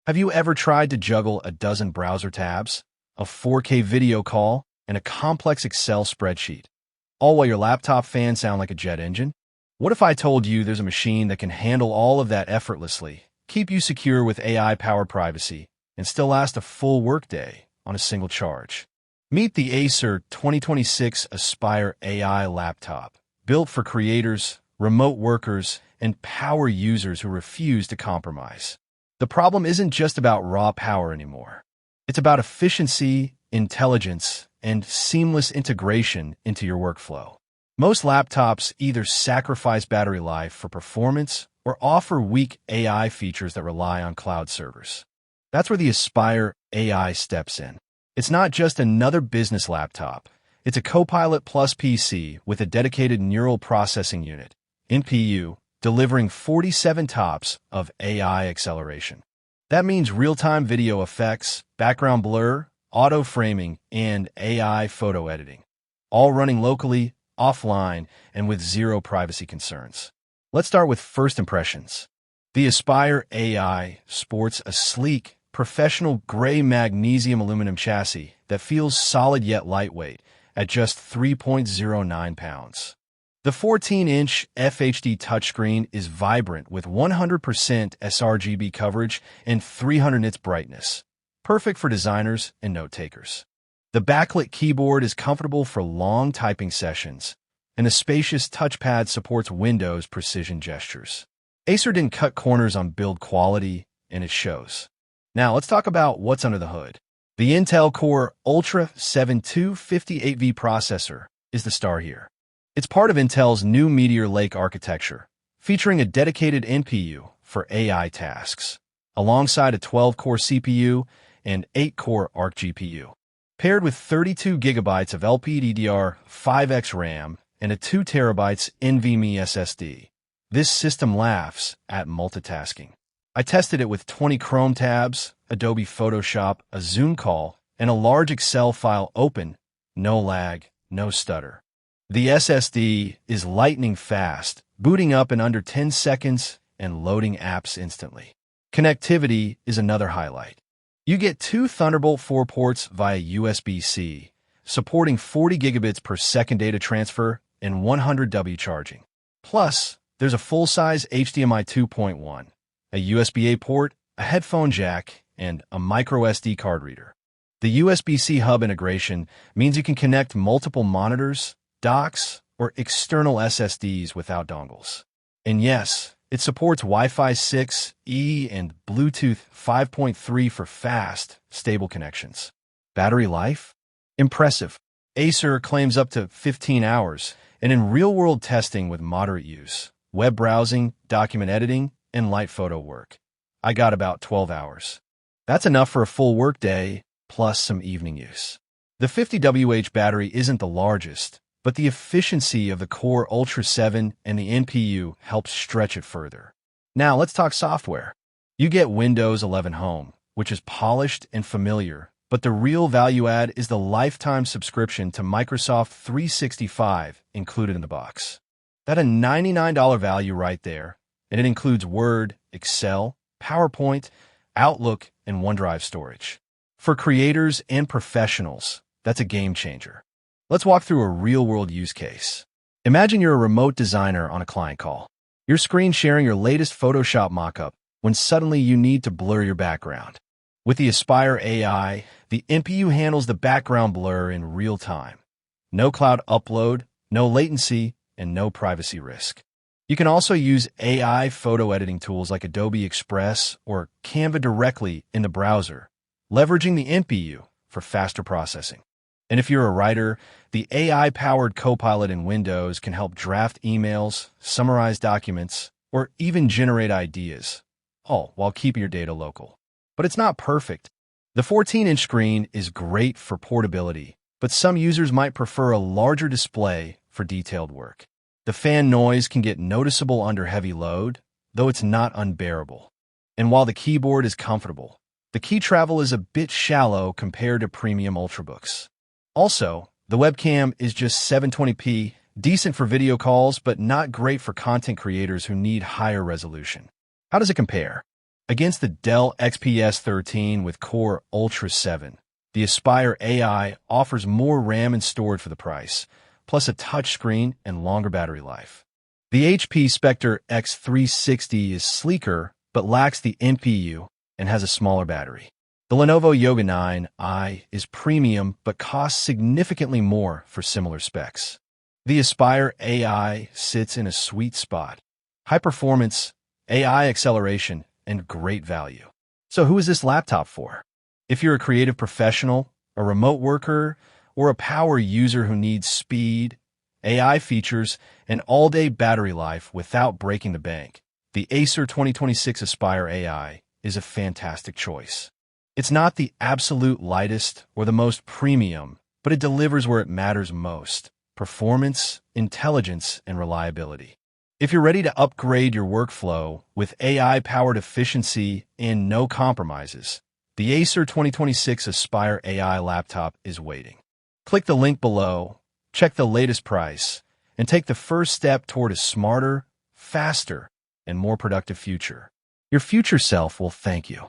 Have you ever tried to juggle a dozen browser tabs, a 4K video call, and a complex Excel spreadsheet, all while your laptop fans sound like a jet engine? What if I told you there's a machine that can handle all of that effortlessly, keep you secure with AI-powered privacy, and still last a full workday on a single charge? Meet the Acer 2026 Aspire AI Laptop, built for creators, remote workers, and power users who refuse to compromise. The problem isn't just about raw power anymore. It's about efficiency, intelligence, and seamless integration into your workflow. Most laptops either sacrifice battery life for performance or offer weak AI features that rely on cloud servers. That's where the Aspire AI steps in. It's not just another business laptop. It's a Copilot Plus PC with a dedicated neural processing unit, NPU, delivering 47 TOPS of AI acceleration. That means real-time video effects, background blur, auto-framing, and AI photo editing, all running locally, offline, and with zero privacy concerns. Let's start with first impressions. The Aspire AI sports a sleek, professional gray magnesium aluminum chassis that feels solid yet lightweight at just 3.09 pounds. The 14-inch FHD touchscreen is vibrant with 100% sRGB coverage and 300 nits brightness, perfect for designers and note-takers. The backlit keyboard is comfortable for long typing sessions, and the spacious touchpad supports Windows precision gestures. Acer didn't cut corners on build quality, and it shows. Now let's talk about what's under the hood. The Intel Core Ultra 7 258V processor is the star here. It's part of Intel's new Meteor Lake architecture, featuring a dedicated NPU for AI tasks, alongside a 12-core CPU and 8-core Arc GPU. Paired with 32 GB of LPDDR5X RAM and a 2 TB NVMe SSD, this system laughs at multitasking. I tested it with 20 Chrome tabs, Adobe Photoshop, a Zoom call, and a large Excel file open. No lag, no stutter. The SSD is lightning fast, booting up in under 10 seconds and loading apps instantly. Connectivity is another highlight. You get 2 Thunderbolt 4 ports via USB-C, supporting 40 gigabits per second data transfer and 100W charging. Plus, there's a full-size HDMI 2.1, a USB-A port, a headphone jack, and a microSD card reader. The USB-C hub integration means you can connect multiple monitors, docks, or external SSDs without dongles. And yes, it supports Wi-Fi 6E and Bluetooth 5.3 for fast, stable connections. Battery life? Impressive. Acer claims up to 15 hours, and in real-world testing with moderate use, web browsing, document editing, and light photo work, I got about 12 hours. That's enough for a full workday, plus some evening use. The 50Wh battery isn't the largest, but the efficiency of the Core Ultra 7 and the NPU helps stretch it further. Now let's talk software. You get Windows 11 Home, which is polished and familiar, but the real value add is the lifetime subscription to Microsoft 365 included in the box. That's a $99 value right there, and it includes Word, Excel, PowerPoint, Outlook, and OneDrive storage. For creators and professionals, that's a game changer. Let's walk through a real-world use case. Imagine you're a remote designer on a client call. Your screen sharing your latest Photoshop mockup when suddenly you need to blur your background. With the Aspire AI, the NPU handles the background blur in real time. No cloud upload, no latency, and no privacy risk. You can also use AI photo editing tools like Adobe Express or Canva directly in the browser, leveraging the NPU for faster processing. And if you're a writer, the AI-powered Copilot in Windows can help draft emails, summarize documents, or even generate ideas, all while keeping your data local. But it's not perfect. The 14-inch screen is great for portability, but some users might prefer a larger display for detailed work. The fan noise can get noticeable under heavy load, though it's not unbearable. And while the keyboard is comfortable, the key travel is a bit shallow compared to premium Ultrabooks. Also, the webcam is just 720p, decent for video calls, but not great for content creators who need higher resolution. How does it compare? Against the Dell XPS 13 with Core Ultra 7, the Aspire AI offers more RAM and storage for the price, plus a touchscreen and longer battery life. The HP Spectre X360 is sleeker but lacks the NPU and has a smaller battery. The Lenovo Yoga 9i is premium but costs significantly more for similar specs. The Aspire AI sits in a sweet spot: high performance, AI acceleration, and great value. So who is this laptop for? If you're a creative professional, a remote worker, or a power user who needs speed, AI features, and all-day battery life without breaking the bank, the Acer 2026 Aspire AI is a fantastic choice. It's not the absolute lightest or the most premium, but it delivers where it matters most: performance, intelligence, and reliability. If you're ready to upgrade your workflow with AI-powered efficiency and no compromises, the Acer 2026 Aspire AI Laptop is waiting. Click the link below, check the latest price, and take the first step toward a smarter, faster, and more productive future. Your future self will thank you.